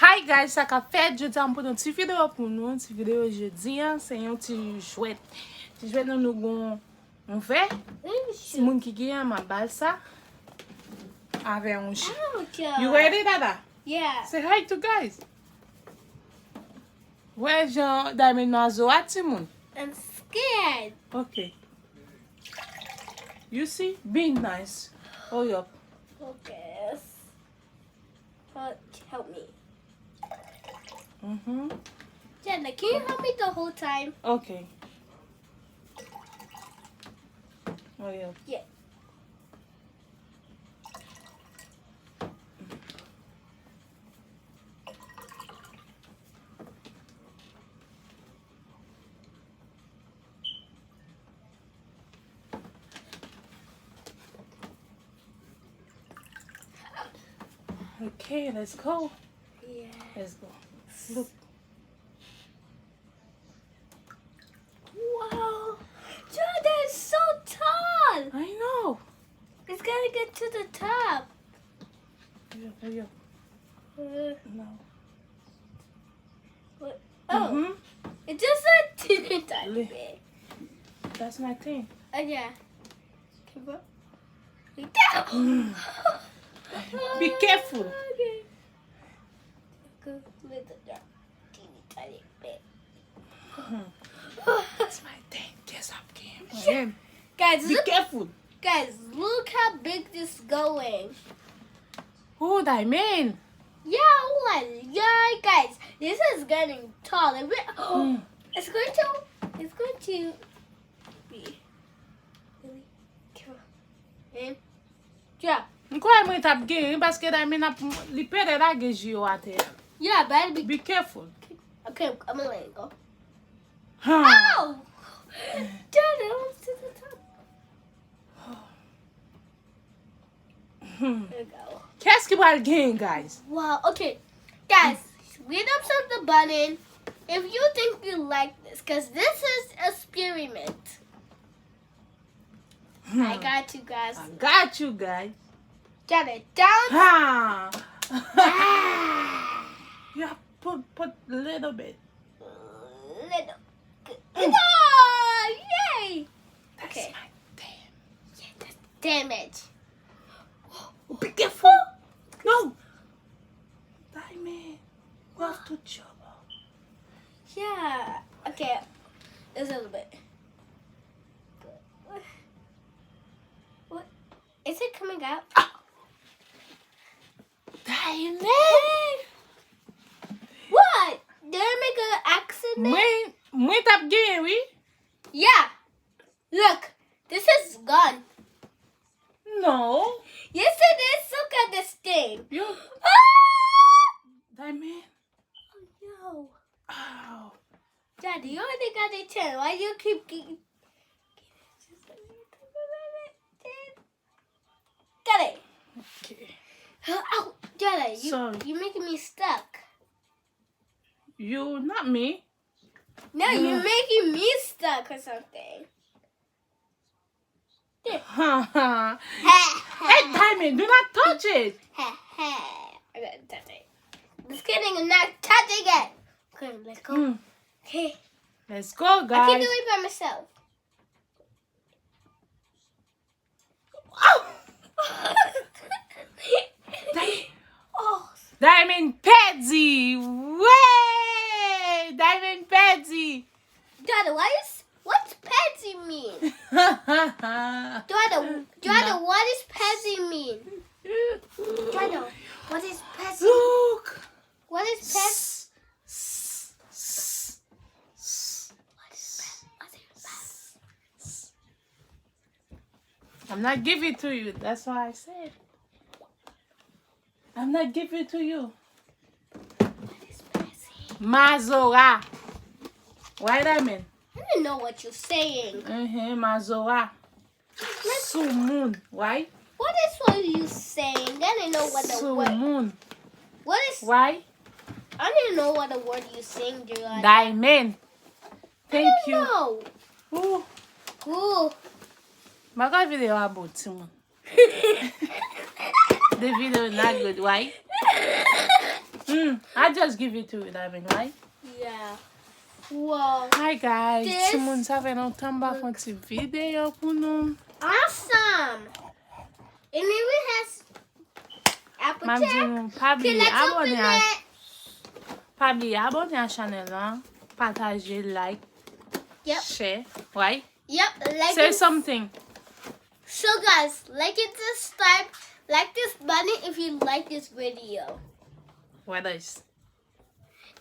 Hi guys, ça qu'a fait Jodi pour une petite vidéo pour nous, une petite vidéo jeudi, c'est un petit jouet. Petit jouet nous on fait. Si moun qui gagne ma balle ça avec un chien. You ready, Dada? Yeah. Say hi to guys. Where's your diamond nozzle at, Simon? I'm scared. Okay. You see? Being nice. Hurry up. Okay. Help me. Jenna, can you help me the whole time? Okay. Hurry up. Yeah. Okay, let's go. Yeah. Let's go. Look. Wow. John, that is so tall. I know. It's gotta get to the top. Hurry up. No. What? Oh. It's just a teeny tiny bit. That's my thing. Oh, yeah. Keep up. Be careful. Okay. Go with the dark, teeny tiny bit. That's my thing. Guess I'm game. Guys, Be look, careful. guys, look how big this is going. Oh, diamond. Yeah, yeah, guys, this is getting tall. It's going to be really cool. And drop. Nkwa mwen tap gen parce que diamond ap li pere la geji yo a terre. Yeah, but Be careful. okay, I'm gonna let it go. Huh. Oh! Dad, it almost to the top. There we go. Qu'est-ce qui va le gen, guys? Wow, okay. Guys, hit up the button if you think you like this, because this is an experiment. I got you guys. I got you, guys. Get it down. Ha! Ah. Yeah, put a little bit. Little. Oh, yay! That's Okay. my thing. Yeah, that's damage. Be careful. No. Diamond. You have to trouble. Yeah. Okay. Just a little bit. What? Is it coming out? Diamond. What? Did I make an accident? Mwen tap gen, oui? Yeah. Look. This is gone. No. Yes, it is. Look at this thing. You. Ah! Diamond. Oh, no. Oh. Daddy, you already got a 10. Why do you keep getting... Get it. Okay. Oh, Daddy, Sorry. you're making me stuck. You, not me. No, you're making me stuck or something. Ha ha. Hey, Diamond, do not touch it. I gotta touch it. Just kidding, I'm not touching it. Okay, let's go. Okay. Let's go, guys. I can do it by myself. Oh! Oh. Diamond Patsy! Way! Diamond Patsy! Daddy, what's Patsy mean? Daddy, what does Patsy mean? Daddy, what is Patsy? Look! What is Patsy? I'm not giving it to you. That's why I said. I'm not giving it to you. What is Patsy? Mazora. Why Diamond? I don't know what you're saying. Mazora. Sumun. Why? What is what you saying? I didn't know what the word. Sumun. What is? Why? I didn't know what the word you saying, Julia. Diamond. Thank you. No. Ooh. Ooh. Maka video about Simon. The video is not good. Why? I just give it to you, Diamond, right? Yeah. Wow. Hi guys, This tout le monde ça fait longtemps que je fais une vidéo pour nous. Awesome. And then we have apple M'a jack. dit pas Okay, oublier let's open abonner à it. pas oublier abonner à la chaîne là, partager, like, Yep. share, right? Yep. Like Say and- something. So guys, like and subscribe. Like this button if you like this video. What else?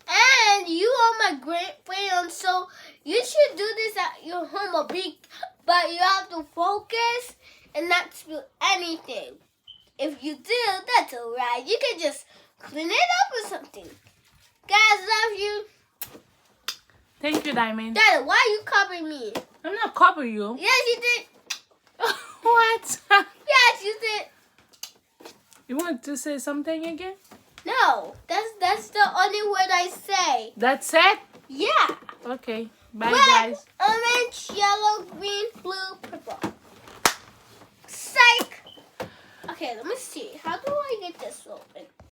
And you are my great friend, so you should do this at your home a big, but you have to focus and not spill anything. If you do, that's alright. You can just clean it up or something. Guys, love you. Thank you, Diamond. Dad, why you copying me? I'm not copying you. Yes, you did. What? Yes, you did. You want to say something again? No, that's the only word I say. That's it? Yeah. Okay. Bye, Red, guys. orange, yellow, green, blue, purple. Psych. Okay, let me see. How do I get this open?